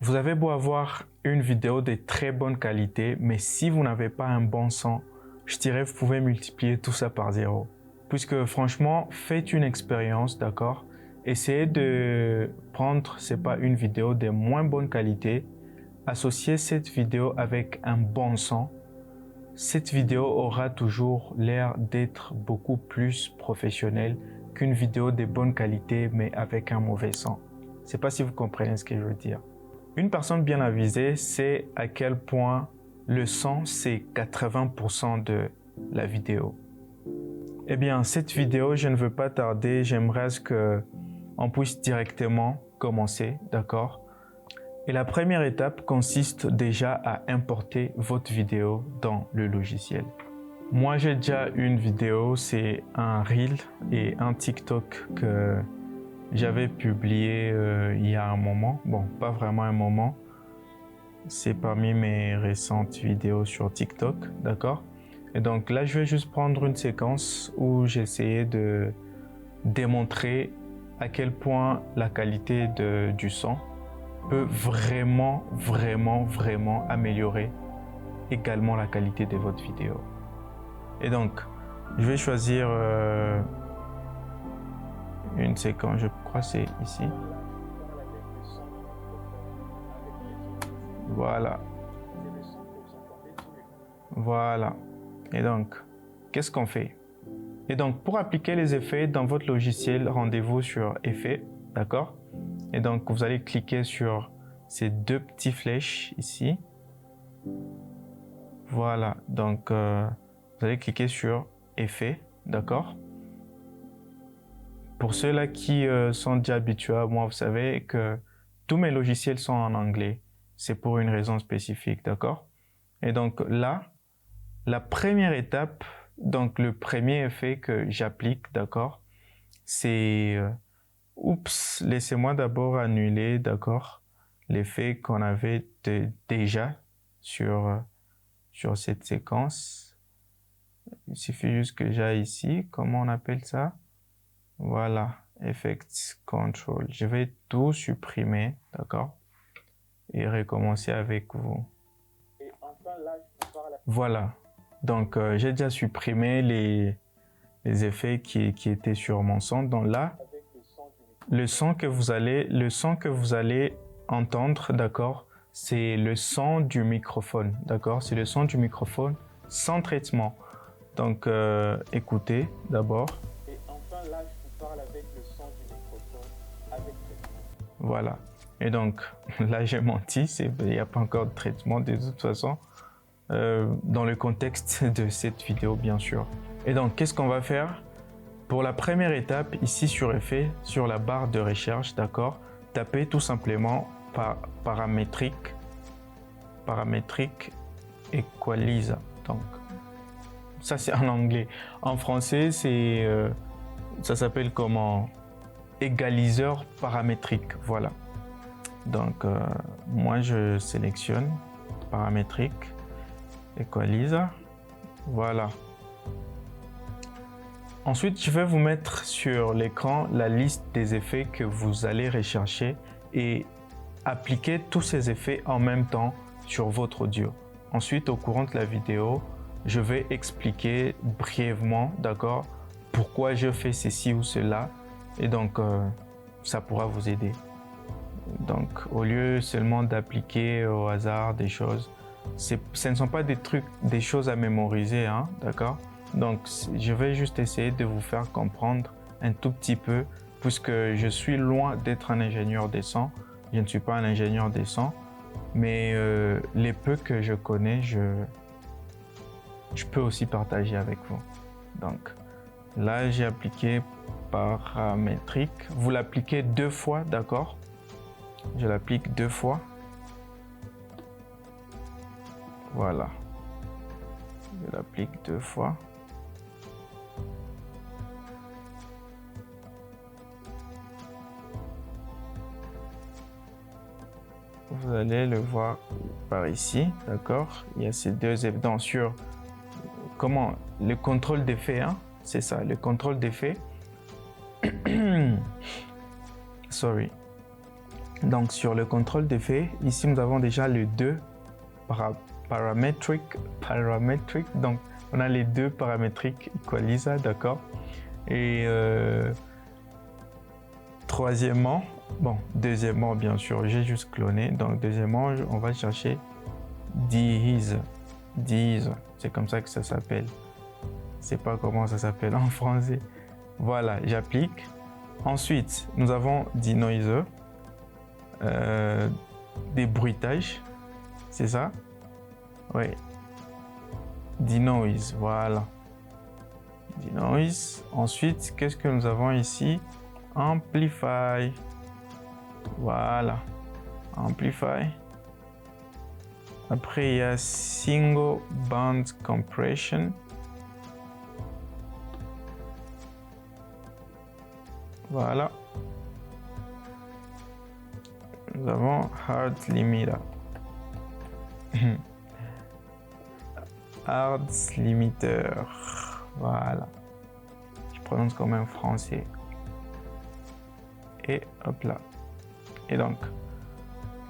Vous avez beau avoir une vidéo de très bonne qualité, mais si vous n'avez pas un bon son, je dirais vous pouvez multiplier tout ça par 0. Puisque franchement, faites une expérience, d'accord? Essayez de prendre, c'est pas une vidéo de moins bonne qualité, associez cette vidéo avec un bon son. Cette vidéo aura toujours l'air d'être beaucoup plus professionnelle qu'une vidéo de bonne qualité mais avec un mauvais son. Je sais pas si vous comprenez ce que je veux dire. Une personne bien avisée sait à quel point le son c'est 80% de la vidéo. Eh bien, cette vidéo, je ne veux pas tarder, j'aimerais qu'on puisse directement commencer, d'accord? Et la première étape consiste déjà à importer votre vidéo dans le logiciel. Moi, j'ai déjà une vidéo, c'est un Reel et un TikTok que j'avais publié il y a un moment. Bon, pas vraiment un moment. C'est parmi mes récentes vidéos sur TikTok, d'accord? Et donc là, je vais juste prendre une séquence où j'essayais de démontrer à quel point la qualité du son peut vraiment améliorer également la qualité de votre vidéo. Et donc, je vais choisir une séquence, je crois que c'est ici. Voilà. Voilà. Et donc, qu'est-ce qu'on fait? Et donc, pour appliquer les effets dans votre logiciel, rendez-vous sur Effets, d'accord? Et donc, vous allez cliquer sur ces deux petites flèches ici. Voilà. Donc, vous allez cliquer sur Effets, d'accord? Pour ceux-là qui sont déjà habitués à moi, vous savez que tous mes logiciels sont en anglais. C'est pour une raison spécifique, d'accord? Et donc là, la première étape, donc le premier effet que j'applique, d'accord, c'est oups, laissez-moi d'abord annuler, d'accord, l'effet qu'on avait déjà sur cette séquence. Il suffit juste que j'aille ici, comment on appelle ça? Voilà, Effects Control. Je vais tout supprimer, d'accord, et recommencer avec vous. Et enfin, là, je parle. Voilà. Donc, j'ai déjà supprimé les effets qui étaient sur mon son. Donc là, le son que vous allez entendre, d'accord, c'est le son du microphone, d'accord, c'est le son du microphone sans traitement. Donc, écoutez d'abord. Et enfin, là, je vous parle avec le son du microphone avec traitement. Voilà. Et donc, là, j'ai menti, il n'y a pas encore de traitement de toute façon. Dans le contexte de cette vidéo, bien sûr. Et donc, qu'est-ce qu'on va faire? Pour la première étape, ici sur Effet, sur la barre de recherche, d'accord, tapez tout simplement paramétrique Equalizer. Donc, ça c'est en anglais. En français, ça s'appelle comment? Égaliseur paramétrique. Voilà. Donc, moi je sélectionne paramétrique. Equalizer, voilà. Ensuite, je vais vous mettre sur l'écran la liste des effets que vous allez rechercher et appliquer tous ces effets en même temps sur votre audio. Ensuite, au courant de la vidéo, je vais expliquer brièvement, d'accord, pourquoi je fais ceci ou cela, et donc ça pourra vous aider. Donc, au lieu seulement d'appliquer au hasard des choses, ce ne sont pas des choses à mémoriser, hein, d'accord? Donc, je vais juste essayer de vous faire comprendre un tout petit peu, puisque je suis loin d'être un ingénieur des sons. Je ne suis pas un ingénieur des sons, mais les peu que je connais, je peux aussi partager avec vous. Donc, là, j'ai appliqué paramétrique. Vous l'appliquez 2 fois, d'accord? Je l'applique 2 fois. Voilà. Je l'applique 2 fois. Vous allez le voir par ici, d'accord? Il y a ces deux évidents sur comment le contrôle d'effet, hein? C'est ça, le contrôle d'effet. Sorry. Donc, sur le contrôle d'effet, ici, nous avons déjà les deux paramétriques. Donc, on a les deux paramétriques equalizer, d'accord? Et troisièmement, deuxièmement, bien sûr, j'ai juste cloné. Donc, deuxièmement, on va chercher Deeze. C'est comme ça que ça s'appelle. Je sais pas comment ça s'appelle en français. Voilà, j'applique. Ensuite, nous avons Denoiser, des bruitages, c'est ça? Oui. Denoise, voilà. Denoise. Ensuite, qu'est-ce que nous avons ici? Amplify. Voilà. Amplify. Après, il y a Single Band Compression. Voilà. Nous avons Hard Limiter. Hard Limiter. Voilà. Je prononce comme un français. Et hop là. Et donc,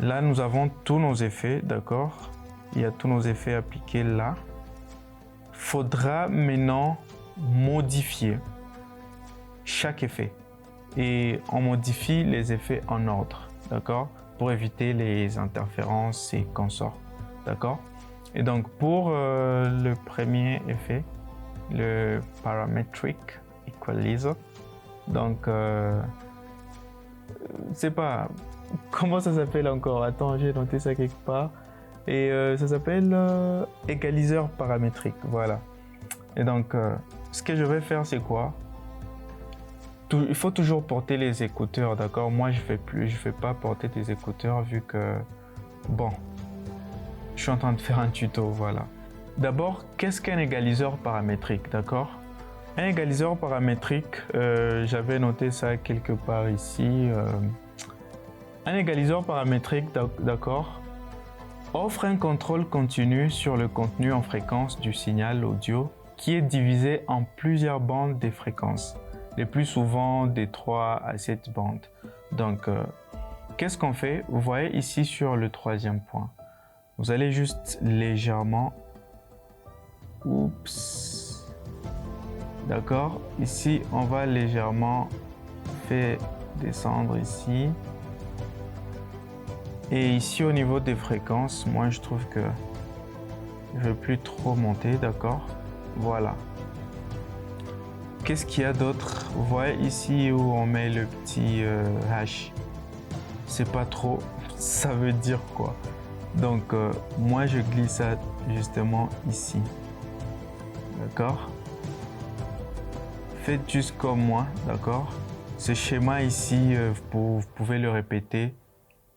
là, nous avons tous nos effets, d'accord? Il y a tous nos effets appliqués là. Faudra maintenant modifier chaque effet. Et on modifie les effets en ordre, d'accord? Pour éviter les interférences et consorts, d'accord? Et donc, pour le premier effet, le Parametric Equalizer, donc, c'est pas comment ça s'appelle encore. Attends, j'ai noté ça quelque part. Et ça s'appelle égaliseur paramétrique. Voilà. Et donc, ce que je vais faire, c'est quoi? Il faut toujours porter les écouteurs, d'accord? Moi, je fais pas porter des écouteurs vu que, bon, je suis en train de faire un tuto, voilà. D'abord, qu'est-ce qu'un égaliseur paramétrique, d'accord? Un égaliseur paramétrique, j'avais noté ça quelque part ici. Un égaliseur paramétrique, d'accord, offre un contrôle continu sur le contenu en fréquence du signal audio qui est divisé en plusieurs bandes de fréquences, les plus souvent des 3 à 7 bandes. Donc, qu'est-ce qu'on fait? Vous voyez ici sur le troisième point, vous allez juste légèrement, d'accord, ici on va légèrement faire descendre ici. Et ici au niveau des fréquences, moi je trouve que je ne vais plus trop monter, d'accord? Voilà. Qu'est-ce qu'il y a d'autre? Vous voyez ici où on met le petit hash. C'est pas trop, ça veut dire quoi? Donc moi je glisse ça justement ici. D'accord? Faites juste comme moi, d'accord? Ce schéma ici, vous pouvez le répéter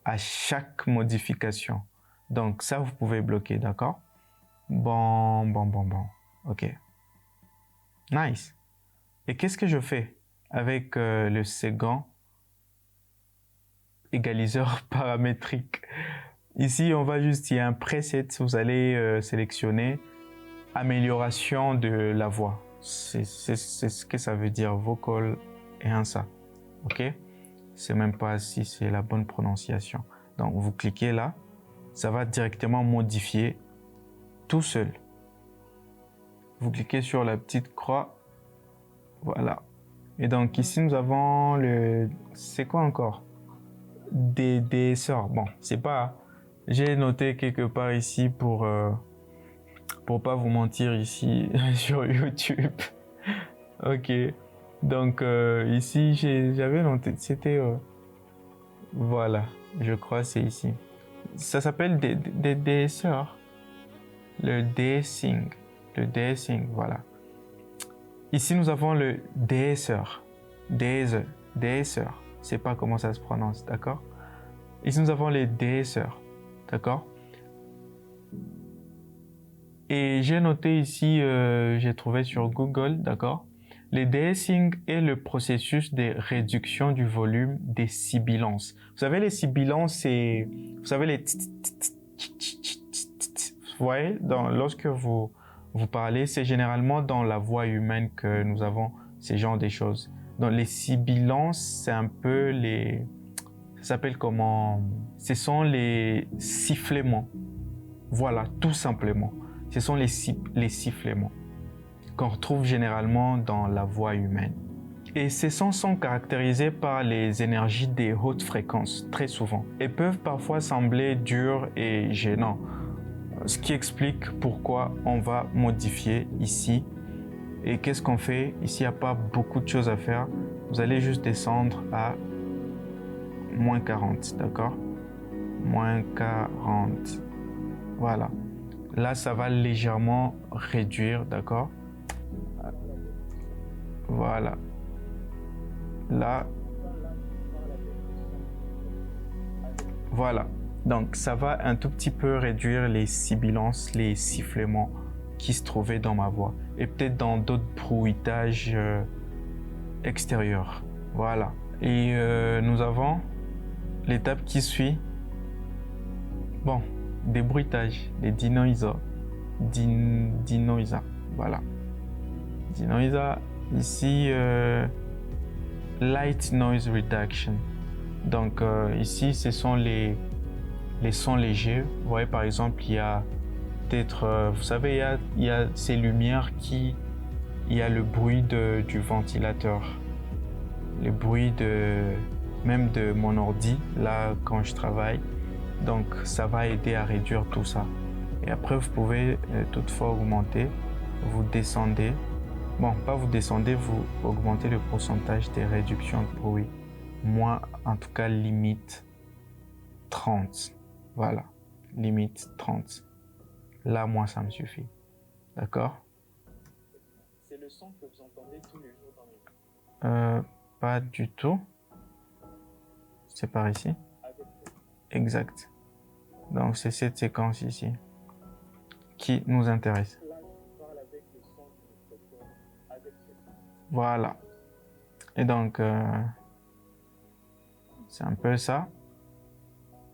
à chaque modification. Donc ça, vous pouvez bloquer, d'accord? Bon. Ok. Nice. Et qu'est-ce que je fais avec le second égaliseur paramétrique? Ici, on va juste, il y a un preset, vous allez sélectionner amélioration de la voix. C'est ce que ça veut dire, vocal et un ça. Ok? C'est même pas si c'est la bonne prononciation. Donc, vous cliquez là, ça va directement modifier tout seul. Vous cliquez sur la petite croix, voilà. Et donc ici, nous avons le... C'est quoi encore? Des sorts. Bon, c'est pas... J'ai noté quelque part ici pour pas vous mentir ici sur YouTube. Ok. Donc ici, j'avais noté... C'était... voilà, je crois c'est ici. Ça s'appelle des sorts. Le de-sync. Le de-sync, voilà. Ici, nous avons le deesser. Deezer. Je sais pas comment ça se prononce, d'accord? Ici, nous avons les deesser, d'accord? Et j'ai noté ici, j'ai trouvé sur Google, d'accord? Le de-sync est le processus de réduction du volume des sibilances. Vous savez, les sibilances, c'est... Vous savez, les... Vous voyez, lorsque vous parlez, c'est généralement dans la voix humaine que nous avons ces genres de choses. Donc, les sibilances, c'est un peu les... Ça Ça s'appelle comment? Ce sont les sifflements. Voilà, tout simplement. Ce sont les sifflements qu'on retrouve généralement dans la voix humaine. Et ces sons sont caractérisés par les énergies des hautes fréquences, très souvent, et peuvent parfois sembler durs et gênants. Ce qui explique pourquoi on va modifier ici. Et qu'est-ce qu'on fait? Ici, il n'y a pas beaucoup de choses à faire. Vous allez juste descendre à moins 40, d'accord? Moins 40. Voilà. Là, ça va légèrement réduire, d'accord? Voilà. Là. Voilà. Donc, ça va un tout petit peu réduire les sibilances, les sifflements qui se trouvaient dans ma voix. Et peut-être dans d'autres bruitages extérieurs. Voilà. Et nous avons l'étape qui suit. Bon, des bruitages, des denoisers. Denoiser. Voilà. Denoiser. Ici, light noise reduction. Donc ici, ce sont les sons légers. Vous voyez, par exemple, il y a peut-être, vous savez, il y a ces lumières il y a le bruit du ventilateur, le bruit même de mon ordi, là, quand je travaille. Donc, ça va aider à réduire tout ça. Et après, vous pouvez toutefois augmenter, vous descendez. Bon, pas vous descendez, vous augmentez le pourcentage des réductions de bruit. Moi, en tout cas, limite 30. Voilà, limite 30. Là, moi, ça me suffit. D'accord? C'est le son que vous entendez tous les jours dans les vies. Pas du tout. C'est par ici. Exact. Donc, c'est cette séquence ici qui nous intéresse. Là, je parle avec le son du microphone, avec ce son. Voilà. Et donc, c'est un peu ça.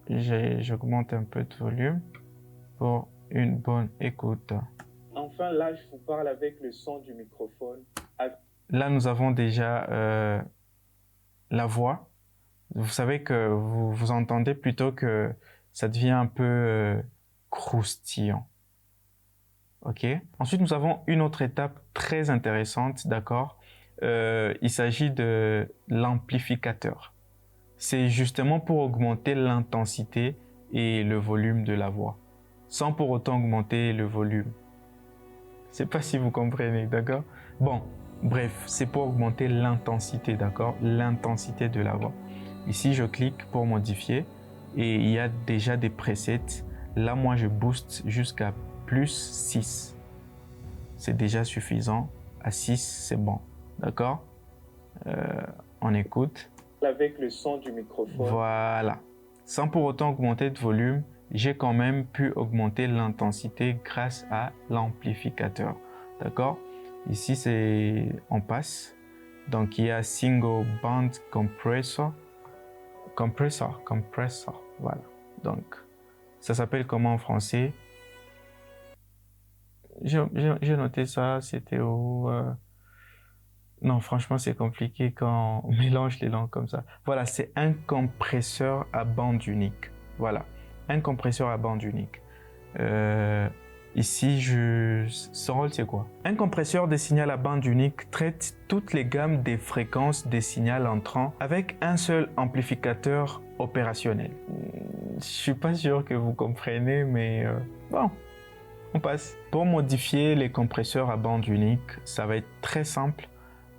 J'augmente un peu de volume pour une bonne écoute. Enfin, là, je vous parle avec le son du microphone. Là, nous avons déjà la voix. Vous savez que vous entendez plutôt que ça devient un peu croustillant. Ok. Ensuite, nous avons une autre étape très intéressante, d'accord? Il s'agit de l'amplificateur. C'est justement pour augmenter l'intensité et le volume de la voix, sans pour autant augmenter le volume. Je sais pas si vous comprenez, d'accord? Bon, bref, c'est pour augmenter l'intensité, d'accord? L'intensité de la voix. Ici, je clique pour modifier et il y a déjà des presets. Là, moi, je booste jusqu'à plus 6. C'est déjà suffisant. À 6, c'est bon, d'accord? On écoute. Avec le son du microphone. Voilà. Sans pour autant augmenter de volume, j'ai quand même pu augmenter l'intensité grâce à l'amplificateur. D'accord? Ici, on passe. Donc, il y a Single Band Compressor. Compressor. Voilà. Donc, ça s'appelle comment en français? J'ai noté ça. C'était au... Non, franchement, c'est compliqué quand on mélange les langues comme ça. Voilà, c'est un compresseur à bande unique. Voilà, un compresseur à bande unique. Ici, son rôle, c'est quoi? Un compresseur de signal à bande unique traite toutes les gammes des fréquences des signaux entrants avec un seul amplificateur opérationnel. Je suis pas sûr que vous comprenez, mais bon, on passe. Pour modifier les compresseurs à bande unique, ça va être très simple.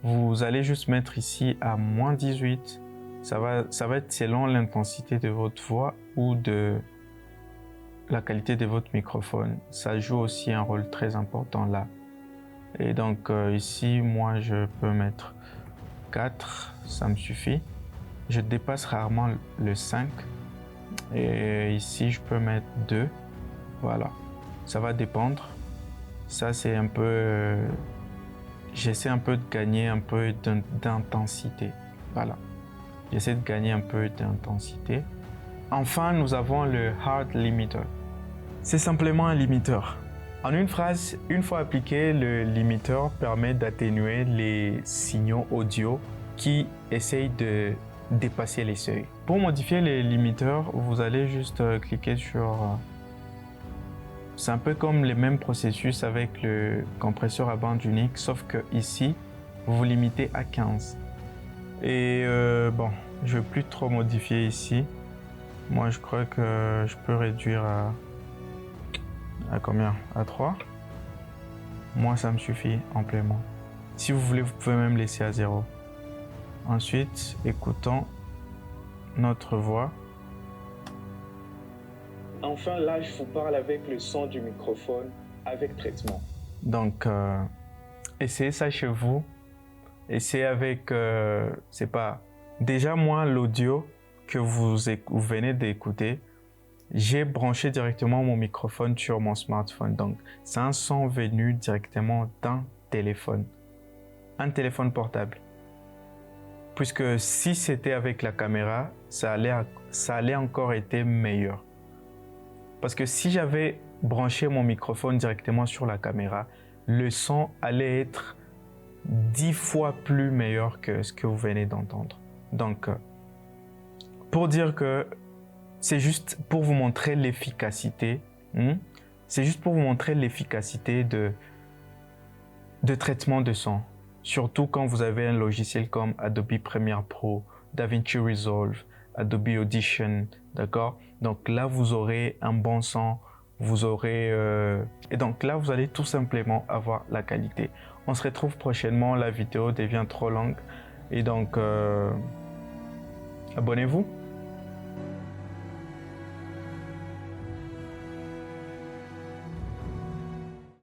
Vous allez juste mettre ici à moins 18. Ça va être selon l'intensité de votre voix ou de la qualité de votre microphone. Ça joue aussi un rôle très important là. Et donc ici, moi, je peux mettre 4. Ça me suffit. Je dépasse rarement le 5. Et ici, je peux mettre 2. Voilà. Ça va dépendre. Ça, c'est un peu... J'essaie un peu de gagner un peu d'intensité. Voilà. J'essaie de gagner un peu d'intensité. Enfin, nous avons le Hard Limiter. C'est simplement un limiteur. En une phrase, une fois appliqué, le limiteur permet d'atténuer les signaux audio qui essayent de dépasser les seuils. Pour modifier les limiteurs, vous allez juste cliquer sur... c'est un peu comme les mêmes processus avec le compresseur à bande unique, sauf que ici, vous limitez à 15. Et bon, je ne vais plus trop modifier ici. Moi, je crois que je peux réduire à combien? À 3. Moi, ça me suffit amplement. Si vous voulez, vous pouvez même laisser à 0. Ensuite, écoutons notre voix. Enfin, là, je vous parle avec le son du microphone, avec traitement. Donc, essayez ça chez vous. Essayez avec, c'est pas... Déjà, moi, l'audio que vous venez d'écouter, j'ai branché directement mon microphone sur mon smartphone. Donc, c'est un son venu directement d'un téléphone. Un téléphone portable. Puisque si c'était avec la caméra, ça allait encore été meilleur. Parce que si j'avais branché mon microphone directement sur la caméra, le son allait être 10 fois plus meilleur que ce que vous venez d'entendre. Donc, pour dire que c'est juste pour vous montrer l'efficacité, c'est juste pour vous montrer l'efficacité de traitement de son. Surtout quand vous avez un logiciel comme Adobe Premiere Pro, DaVinci Resolve, Adobe Audition, d'accord? Donc là, vous aurez un bon son, vous aurez... Et donc là, vous allez tout simplement avoir la qualité. On se retrouve prochainement, la vidéo devient trop longue. Et donc, abonnez-vous.